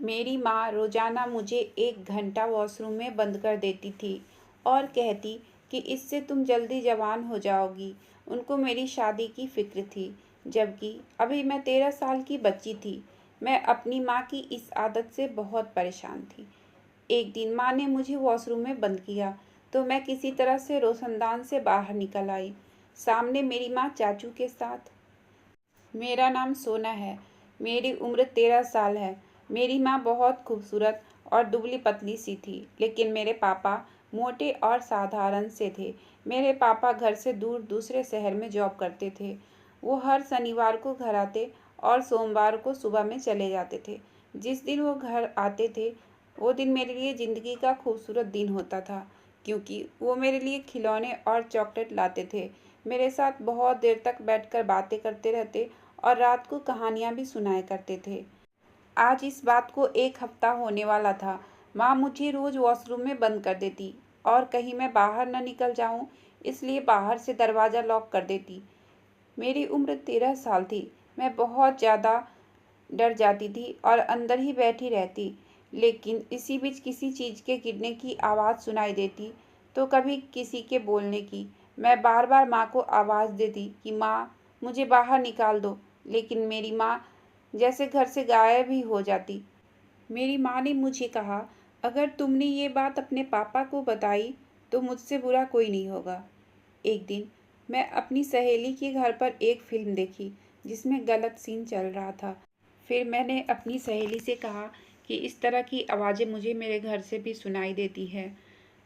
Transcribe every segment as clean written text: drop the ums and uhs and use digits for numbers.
मेरी माँ रोज़ाना मुझे 1 घंटा वॉशरूम में बंद कर देती थी और कहती कि इससे तुम जल्दी जवान हो जाओगी। उनको मेरी शादी की फ़िक्र थी, जबकि अभी मैं 13 साल की बच्ची थी। मैं अपनी माँ की इस आदत से बहुत परेशान थी। एक दिन माँ ने मुझे वॉशरूम में बंद किया, तो मैं किसी तरह से रोशनदान से बाहर निकल आई। सामने मेरी माँ चाचू के साथ। मेरा नाम सोना है। मेरी उम्र 13 साल है। मेरी माँ बहुत खूबसूरत और दुबली-पतली सी थी, लेकिन मेरे पापा मोटे और साधारण से थे। मेरे पापा घर से दूर दूसरे शहर में जॉब करते थे। वो हर शनिवार को घर आते और सोमवार को सुबह में चले जाते थे। जिस दिन वो घर आते थे, वो दिन मेरे लिए ज़िंदगी का खूबसूरत दिन होता था, क्योंकि वो मेरे लिए खिलौने और चॉकलेट लाते थे। मेरे साथ बहुत देर तक बैठकर बातें करते रहते और रात को कहानियाँ भी सुनाया करते थे। आज इस बात को 1 हफ्ता होने वाला था। माँ मुझे रोज़ वॉशरूम में बंद कर देती और कहीं मैं बाहर न निकल जाऊँ, इसलिए बाहर से दरवाज़ा लॉक कर देती। मेरी उम्र 13 साल थी। मैं बहुत ज़्यादा डर जाती थी और अंदर ही बैठी रहती। लेकिन इसी बीच किसी चीज़ के गिरने की आवाज़ सुनाई देती, तो कभी किसी के बोलने की। मैं बार-बार माँ को आवाज़ देती कि माँ, मुझे बाहर निकाल दो, लेकिन मेरी माँ जैसे घर से गायब ही हो जाती। मेरी माँ ने मुझे कहा, अगर तुमने ये बात अपने पापा को बताई, तो मुझसे बुरा कोई नहीं होगा। एक दिन मैं अपनी सहेली के घर पर एक फ़िल्म देखी, जिसमें गलत सीन चल रहा था। फिर मैंने अपनी सहेली से कहा कि इस तरह की आवाज़ें मुझे मेरे घर से भी सुनाई देती है,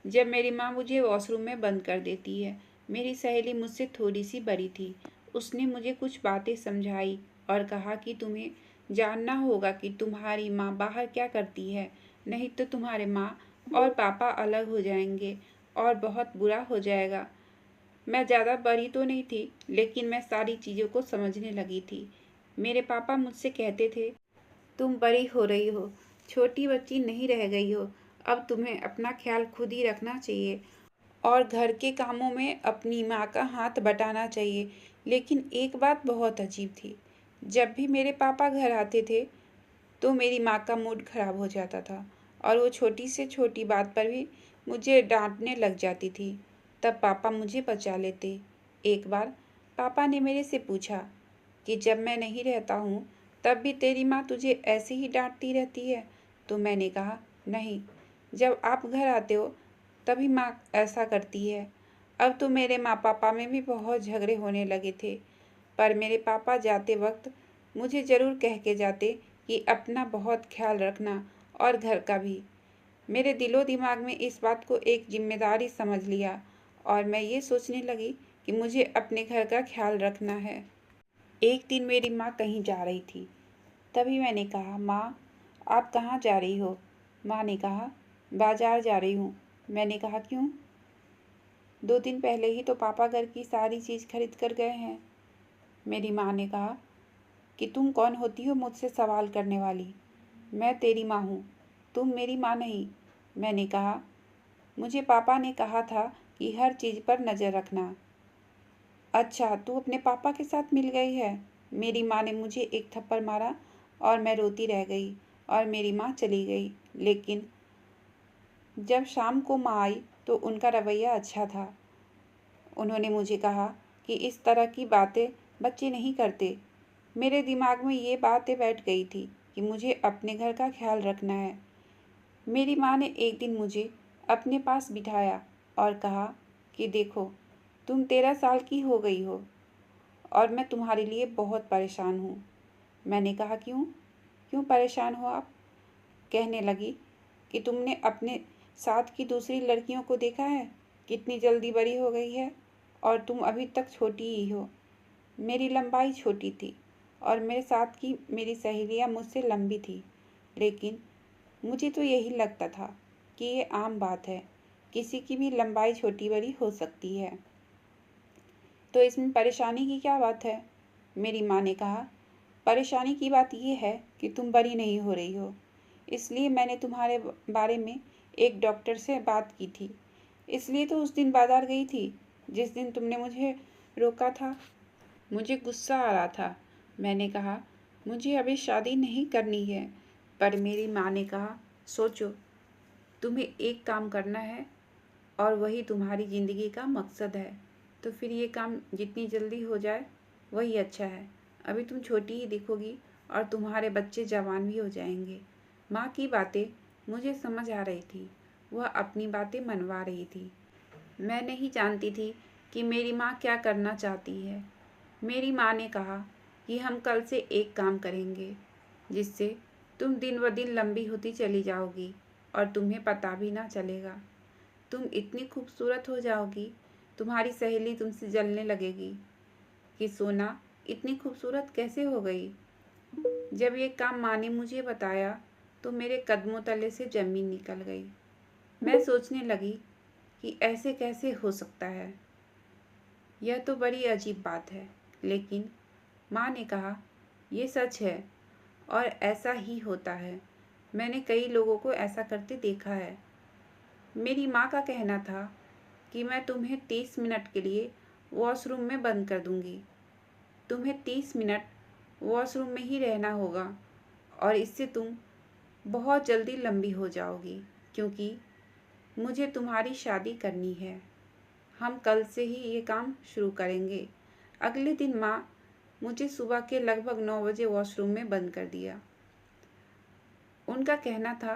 जब मेरी माँ मुझे वॉशरूम में बंद कर देती है। मेरी सहेली मुझसे थोड़ी-सी बड़ी थी। उसने मुझे कुछ बातें समझाई और कहा कि तुम्हें जानना होगा कि तुम्हारी माँ बाहर क्या करती है, नहीं तो तुम्हारे माँ और पापा अलग हो जाएंगे और बहुत बुरा हो जाएगा। मैं ज़्यादा बड़ी तो नहीं थी, लेकिन मैं सारी चीज़ों को समझने लगी थी। मेरे पापा मुझसे कहते थे, तुम बड़ी हो रही हो, छोटी बच्ची नहीं रह गई हो। अब तुम्हें अपना ख्याल खुद ही रखना चाहिए और घर के कामों में अपनी माँ का हाथ बटाना चाहिए। लेकिन एक बात बहुत अजीब थी। जब भी मेरे पापा घर आते थे, तो मेरी माँ का मूड खराब हो जाता था और वो छोटी से छोटी बात पर भी मुझे डांटने लग जाती थी। तब पापा मुझे बचा लेते। एक बार पापा ने मेरे से पूछा कि जब मैं नहीं रहता हूँ, तब भी तेरी माँ तुझे ऐसे ही डांटती रहती है? तो मैंने कहा, नहीं, जब आप घर आते हो तभी माँ ऐसा करती है। अब तो मेरे माँ पापा में भी बहुत झगड़े होने लगे थे, पर मेरे पापा जाते वक्त मुझे ज़रूर कह के जाते कि अपना बहुत ख्याल रखना और घर का भी। मेरे दिलो दिमाग में इस बात को एक जिम्मेदारी समझ लिया और मैं ये सोचने लगी कि मुझे अपने घर का ख्याल रखना है। एक दिन मेरी माँ कहीं जा रही थी। तभी मैंने कहा, माँ, आप कहाँ जा रही हो? माँ ने कहा, बाजार जा रही हूँ। मैंने कहा, क्यों? 2 दिन पहले ही तो पापा घर की सारी चीज़ खरीद कर गए हैं। मेरी माँ ने कहा कि तुम कौन होती हो मुझसे सवाल करने वाली? मैं तेरी माँ हूँ, तुम मेरी माँ नहीं। मैंने कहा, मुझे पापा ने कहा था कि हर चीज़ पर नज़र रखना। अच्छा, तू अपने पापा के साथ मिल गई है? मेरी माँ ने मुझे एक थप्पड़ मारा और मैं रोती रह गई और मेरी माँ चली गई। लेकिन जब शाम को माँ आई तो उनका रवैया अच्छा था। उन्होंने मुझे कहा कि इस तरह की बातें बच्चे नहीं करते। मेरे दिमाग में ये बातें बैठ गई थी कि मुझे अपने घर का ख्याल रखना है। मेरी माँ ने एक दिन मुझे अपने पास बिठाया और कहा कि देखो, तुम 13 साल की हो गई हो और मैं तुम्हारे लिए बहुत परेशान हूँ। मैंने कहा, क्यों? क्यों परेशान हो आप? कहने लगी कि तुमने अपने साथ की दूसरी लड़कियों को देखा है, कितनी जल्दी बड़ी हो गई है और तुम अभी तक छोटी ही हो। मेरी लंबाई छोटी थी और मेरे साथ की मेरी सहेलियाँ मुझसे लंबी थी, लेकिन मुझे तो यही लगता था कि ये आम बात है, किसी की भी लंबाई छोटी बड़ी हो सकती है, तो इसमें परेशानी की क्या बात है? मेरी माँ ने कहा, परेशानी की बात ये है कि तुम बड़ी नहीं हो रही हो, इसलिए मैंने तुम्हारे बारे में एक डॉक्टर से बात की थी। इसलिए तो उस दिन बाजार गई थी, जिस दिन तुमने मुझे रोका था। मुझे गुस्सा आ रहा था। मैंने कहा, मुझे अभी शादी नहीं करनी है। पर मेरी माँ ने कहा, सोचो, तुम्हें एक काम करना है और वही तुम्हारी ज़िंदगी का मकसद है, तो फिर ये काम जितनी जल्दी हो जाए वही अच्छा है। अभी तुम छोटी ही दिखोगी और तुम्हारे बच्चे जवान भी हो जाएंगे। माँ की बातें मुझे समझ आ रही थी, वह अपनी बातें मनवा रही थी। मैं नहीं जानती थी कि मेरी माँ क्या करना चाहती है। मेरी माँ ने कहा कि हम कल से एक काम करेंगे जिससे तुम दिन ब दिन लंबी होती चली जाओगी और तुम्हें पता भी ना चलेगा। तुम इतनी खूबसूरत हो जाओगी, तुम्हारी सहेली तुमसे जलने लगेगी कि सोना इतनी खूबसूरत कैसे हो गई। जब ये काम माँ ने मुझे बताया तो मेरे कदमों तले से ज़मीन निकल गई। मैं सोचने लगी कि ऐसे कैसे हो सकता है, यह तो बड़ी अजीब बात है। लेकिन माँ ने कहा, ये सच है और ऐसा ही होता है। मैंने कई लोगों को ऐसा करते देखा है। मेरी माँ का कहना था कि मैं तुम्हें 30 मिनट के लिए वॉशरूम में बंद कर दूंगी। तुम्हें 30 मिनट वॉशरूम में ही रहना होगा और इससे तुम बहुत जल्दी लंबी हो जाओगी, क्योंकि मुझे तुम्हारी शादी करनी है। हम कल से ही ये काम शुरू करेंगे। अगले दिन माँ मुझे सुबह के लगभग 9 बजे वॉशरूम में बंद कर दिया। उनका कहना था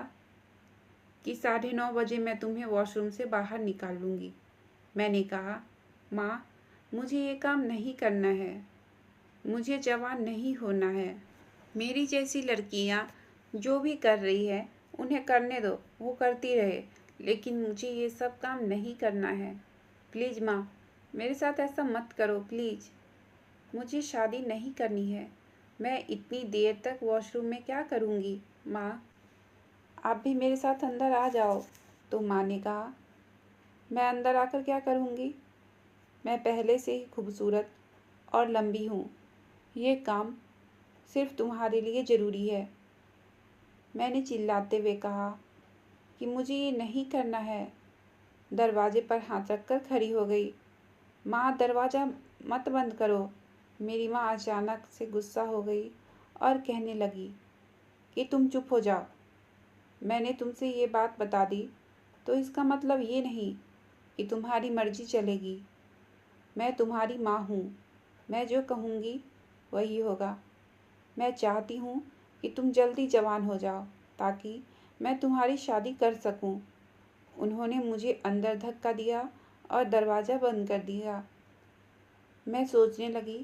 कि 9:30 बजे मैं तुम्हें वॉशरूम से बाहर निकाल लूँगी। मैंने कहा, माँ, मुझे ये काम नहीं करना है, मुझे जवान नहीं होना है। मेरी जैसी लड़कियाँ जो भी कर रही है उन्हें करने दो, वो करती रहे, लेकिन मुझे ये सब काम नहीं करना है। प्लीज़ माँ, मेरे साथ ऐसा मत करो प्लीज़। मुझे शादी नहीं करनी है। मैं इतनी देर तक वॉशरूम में क्या करूँगी। माँ, आप भी मेरे साथ अंदर आ जाओ। तो माँ ने कहा, मैं अंदर आकर क्या करूँगी? मैं पहले से ही खूबसूरत और लंबी हूँ। ये काम सिर्फ तुम्हारे लिए ज़रूरी है। मैंने चिल्लाते हुए कहा कि मुझे ये नहीं करना है। दरवाजे पर हाथ रखकर खड़ी हो गई। माँ, दरवाज़ा मत बंद करो। मेरी माँ अचानक से गुस्सा हो गई और कहने लगी कि तुम चुप हो जाओ। मैंने तुमसे ये बात बता दी तो इसका मतलब ये नहीं कि तुम्हारी मर्जी चलेगी। मैं तुम्हारी माँ हूँ, मैं जो कहूँगी वही होगा। मैं चाहती हूँ कि तुम जल्दी जवान हो जाओ ताकि मैं तुम्हारी शादी कर सकूँ। उन्होंने मुझे अंदर धक्का दिया और दरवाज़ा बंद कर दिया। मैं सोचने लगी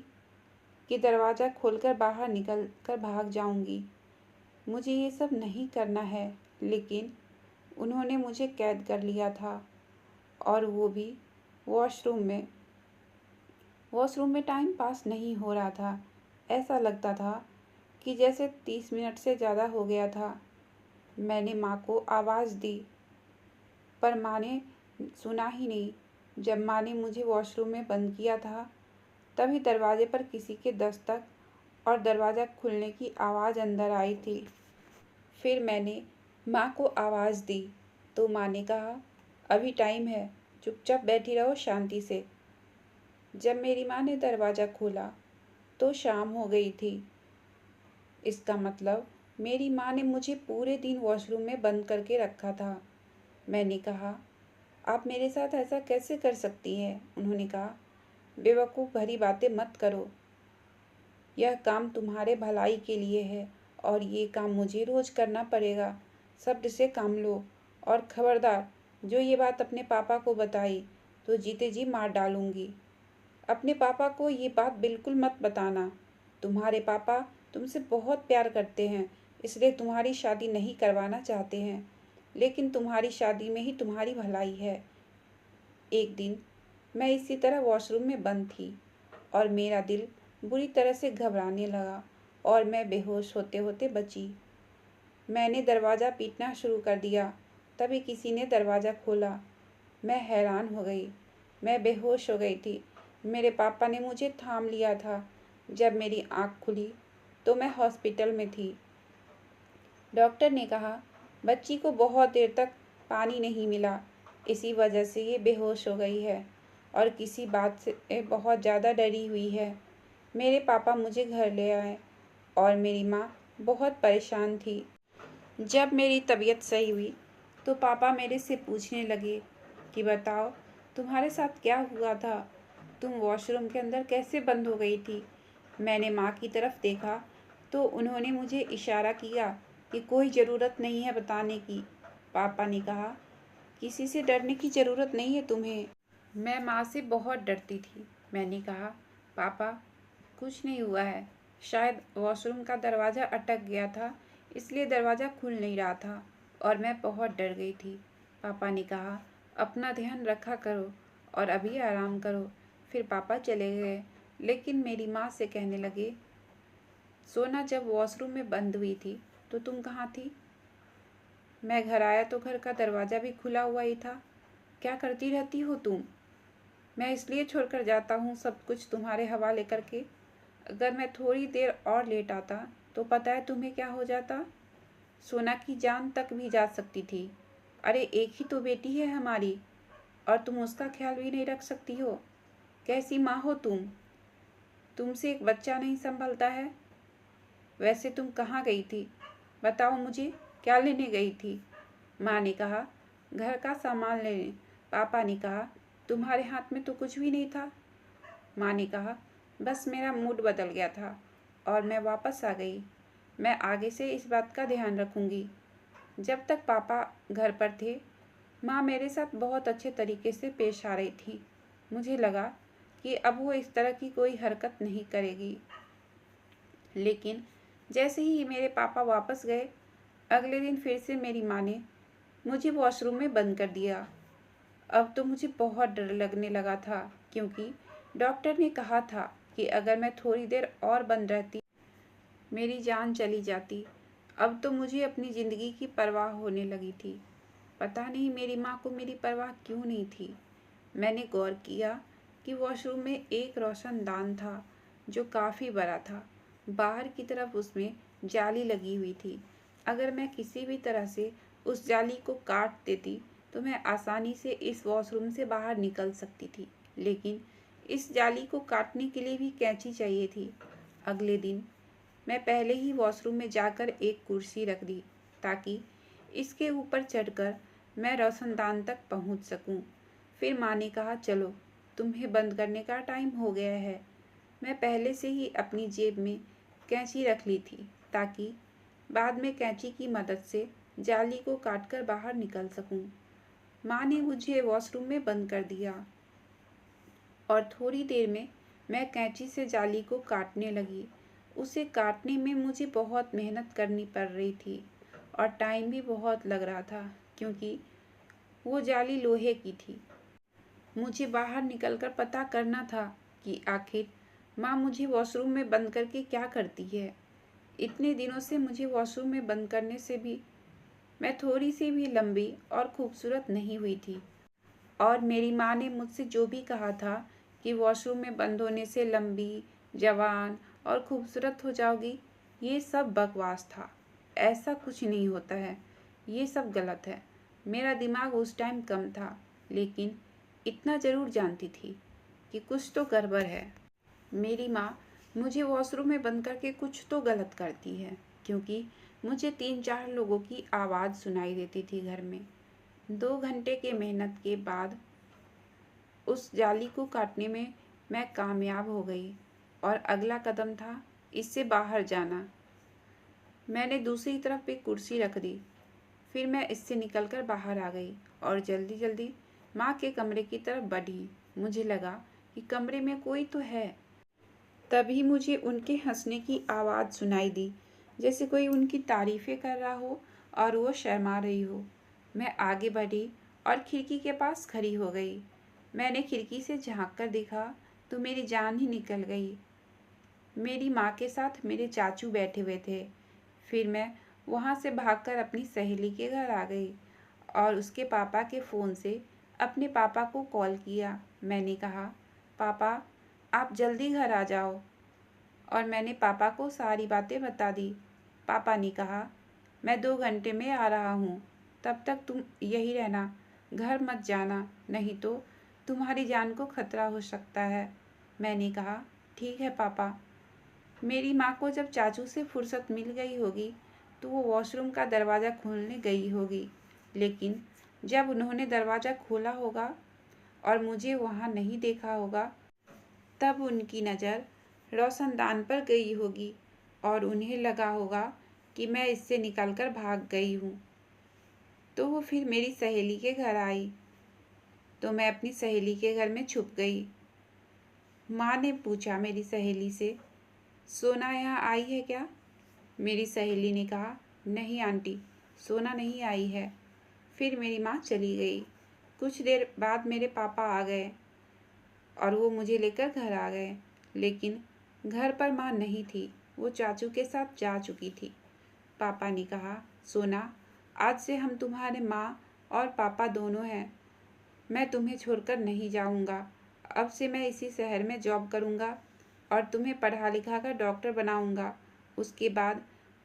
कि दरवाज़ा खोलकर बाहर निकल कर भाग जाऊंगी। मुझे ये सब नहीं करना है, लेकिन उन्होंने मुझे कैद कर लिया था, और वो भी वॉशरूम में। वॉशरूम में टाइम पास नहीं हो रहा था। ऐसा लगता था कि जैसे 30 मिनट से ज़्यादा हो गया था। मैंने माँ को आवाज़ दी, पर माँ ने सुना ही नहीं। जब माँ ने मुझे वॉशरूम में बंद किया था, तभी दरवाजे पर किसी के दस्तक और दरवाज़ा खुलने की आवाज़ अंदर आई थी। फिर मैंने माँ को आवाज़ दी तो माँ ने कहा, अभी टाइम है, चुपचाप बैठी रहो शांति से। जब मेरी माँ ने दरवाज़ा खोला तो शाम हो गई थी। इसका मतलब मेरी माँ ने मुझे पूरे दिन वॉशरूम में बंद करके रखा था। मैंने कहा, आप मेरे साथ ऐसा कैसे कर सकती हैं? उन्होंने कहा, बेवकूफ़ भरी बातें मत करो। यह काम तुम्हारे भलाई के लिए है और ये काम मुझे रोज़ करना पड़ेगा। सब्र से काम लो, और खबरदार जो ये बात अपने पापा को बताई तो जीते जी मार डालूंगी। अपने पापा को ये बात बिल्कुल मत बताना। तुम्हारे पापा तुमसे बहुत प्यार करते हैं, इसलिए तुम्हारी शादी नहीं करवाना चाहते हैं, लेकिन तुम्हारी शादी में ही तुम्हारी भलाई है। एक दिन मैं इसी तरह वॉशरूम में बंद थी और मेरा दिल बुरी तरह से घबराने लगा और मैं बेहोश होते होते बची। मैंने दरवाज़ा पीटना शुरू कर दिया। तभी किसी ने दरवाज़ा खोला। मैं हैरान हो गई। मैं बेहोश हो गई थी। मेरे पापा ने मुझे थाम लिया था। जब मेरी आँख खुली तो मैं हॉस्पिटल में थी। डॉक्टर ने कहा, बच्ची को बहुत देर तक पानी नहीं मिला, इसी वजह से ये बेहोश हो गई है और किसी बात से बहुत ज़्यादा डरी हुई है। मेरे पापा मुझे घर ले आए और मेरी माँ बहुत परेशान थी। जब मेरी तबीयत सही हुई तो पापा मेरे से पूछने लगे कि बताओ तुम्हारे साथ क्या हुआ था, तुम वॉशरूम के अंदर कैसे बंद हो गई थी। मैंने माँ की तरफ देखा तो उन्होंने मुझे इशारा किया कि कोई ज़रूरत नहीं है बताने की। पापा ने कहा किसी से डरने की ज़रूरत नहीं है तुम्हें। मैं माँ से बहुत डरती थी। मैंने कहा पापा कुछ नहीं हुआ है, शायद वॉशरूम का दरवाज़ा अटक गया था इसलिए दरवाज़ा खुल नहीं रहा था और मैं बहुत डर गई थी। पापा ने कहा अपना ध्यान रखा करो और अभी आराम करो। फिर पापा चले गए, लेकिन मेरी माँ से कहने लगे सोना जब वॉशरूम में बंद हुई थी तो तुम कहाँ थी। मैं घर आया तो घर का दरवाज़ा भी खुला हुआ ही था। क्या करती रहती हो तुम। मैं इसलिए छोड़कर जाता हूँ सब कुछ तुम्हारे हवाले करके। अगर मैं थोड़ी देर और लेट आता तो पता है तुम्हें क्या हो जाता। सोना की जान तक भी जा सकती थी। अरे एक ही तो बेटी है हमारी और तुम उसका ख्याल भी नहीं रख सकती हो। कैसी माँ हो तुम। तुमसे एक बच्चा नहीं संभलता है। वैसे तुम कहाँ गई थी, बताओ मुझे, क्या लेने गई थी। माँ ने कहा घर का सामान लेने। पापा ने कहा तुम्हारे हाथ में तो कुछ भी नहीं था। माँ ने कहा बस मेरा मूड बदल गया था और मैं वापस आ गई। मैं आगे से इस बात का ध्यान रखूंगी। जब तक पापा घर पर थे माँ मेरे साथ बहुत अच्छे तरीके से पेश आ रही थी। मुझे लगा कि अब वो इस तरह की कोई हरकत नहीं करेगी। लेकिन जैसे ही मेरे पापा वापस गए अगले दिन फिर से मेरी माँ ने मुझे वॉशरूम में बंद कर दिया। अब तो मुझे बहुत डर लगने लगा था क्योंकि डॉक्टर ने कहा था कि अगर मैं थोड़ी देर और बंद रहती मेरी जान चली जाती। अब तो मुझे अपनी ज़िंदगी की परवाह होने लगी थी। पता नहीं मेरी माँ को मेरी परवाह क्यों नहीं थी। मैंने गौर किया कि वॉशरूम में एक रोशनदान था जो काफ़ी बड़ा था। बाहर की तरफ उसमें जाली लगी हुई थी। अगर मैं किसी भी तरह से उस जाली को काट देती तो मैं आसानी से इस वॉशरूम से बाहर निकल सकती थी। लेकिन इस जाली को काटने के लिए भी कैंची चाहिए थी। अगले दिन मैं पहले ही वॉशरूम में जाकर एक कुर्सी रख दी ताकि इसके ऊपर चढ़कर मैं रोशनदान तक पहुंच सकूं। फिर माँ ने कहा चलो तुम्हें बंद करने का टाइम हो गया है। मैं पहले से ही अपनी जेब में कैंची रख ली थी ताकि बाद में कैंची की मदद से जाली को काटकर बाहर निकल सकूं। माँ ने मुझे वॉशरूम में बंद कर दिया और थोड़ी देर में मैं कैंची से जाली को काटने लगी। उसे काटने में मुझे बहुत मेहनत करनी पड़ रही थी और टाइम भी बहुत लग रहा था क्योंकि वो जाली लोहे की थी। मुझे बाहर निकलकर पता करना था कि आखिर माँ मुझे वॉशरूम में बंद करके क्या करती है। इतने दिनों से मुझे वॉशरूम में बंद करने से भी मैं थोड़ी सी भी लंबी और खूबसूरत नहीं हुई थी। और मेरी माँ ने मुझसे जो भी कहा था कि वॉशरूम में बंद होने से लंबी, जवान और खूबसूरत हो जाओगी, ये सब बकवास था। ऐसा कुछ नहीं होता है, ये सब गलत है। मेरा दिमाग उस टाइम कम था, लेकिन इतना ज़रूर जानती थी कि कुछ तो गड़बड़ है। मेरी माँ मुझे वॉशरूम में बंद करके कुछ तो गलत करती है क्योंकि मुझे 3-4 लोगों की आवाज़ सुनाई देती थी घर में। 2 घंटे के मेहनत के बाद उस जाली को काटने में मैं कामयाब हो गई और अगला कदम था इससे बाहर जाना। मैंने दूसरी तरफ एक कुर्सी रख दी। फिर मैं इससे निकलकर बाहर आ गई और जल्दी जल्दी माँ के कमरे की तरफ बढ़ी। मुझे लगा कि कमरे में कोई तो है। तभी मुझे उनके हंसने की आवाज़ सुनाई दी, जैसे कोई उनकी तारीफ़ें कर रहा हो और वो शर्मा रही हो। मैं आगे बढ़ी और खिड़की के पास खड़ी हो गई। मैंने खिड़की से झाँक कर देखा तो मेरी जान ही निकल गई। मेरी माँ के साथ मेरे चाचू बैठे हुए थे। फिर मैं वहाँ से भागकर अपनी सहेली के घर आ गई और उसके पापा के फ़ोन से अपने पापा को कॉल किया। मैंने कहा पापा आप जल्दी घर आ जाओ और मैंने पापा को सारी बातें बता दी। पापा ने कहा मैं 2 घंटे में आ रहा हूँ, तब तक तुम यही रहना, घर मत जाना, नहीं तो तुम्हारी जान को खतरा हो सकता है। मैंने कहा ठीक है पापा। मेरी माँ को जब चाचू से फुर्सत मिल गई होगी तो वो वॉशरूम का दरवाज़ा खोलने गई होगी, लेकिन जब उन्होंने दरवाज़ा खोला होगा और मुझे वहाँ नहीं देखा होगा, तब उनकी नज़र रोशनदान पर गई होगी और उन्हें लगा होगा कि मैं इससे निकलकर भाग गई हूँ। तो वो फिर मेरी सहेली के घर आई, तो मैं अपनी सहेली के घर में छुप गई। माँ ने पूछा मेरी सहेली से, सोना यहाँ आई है क्या? मेरी सहेली ने कहा, नहीं आंटी, सोना नहीं आई है। फिर मेरी माँ चली गई। कुछ देर बाद मेरे पापा आ गए और वो मुझे लेकर घर आ गए, लेकिन घर पर माँ नहीं थी, वो चाचू के साथ जा चुकी थी। पापा ने कहा, सोना, आज से हम तुम्हारे माँ और पापा दोनों हैं। मैं तुम्हें छोड़कर नहीं जाऊंगा। अब से मैं इसी शहर में जॉब करूंगा और तुम्हें पढ़ा लिखा कर डॉक्टर बनाऊंगा। उसके बाद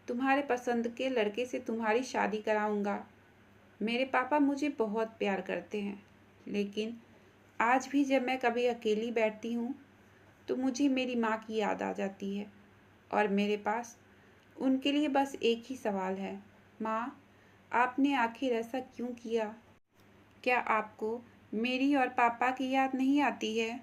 तुम्हारे पसंद के लड़के से तुम्हारी शादी कराऊंगा। मेरे पापा मुझे बहुत प्यार करते हैं, लेकिन आज भी जब मैं कभी अकेली बैठती हूँ तो मुझे मेरी माँ की याद आ जाती है और मेरे पास उनके लिए बस एक ही सवाल है, माँ, आपने आखिर ऐसा क्यों किया? क्या आपको मेरी और पापा की याद नहीं आती है?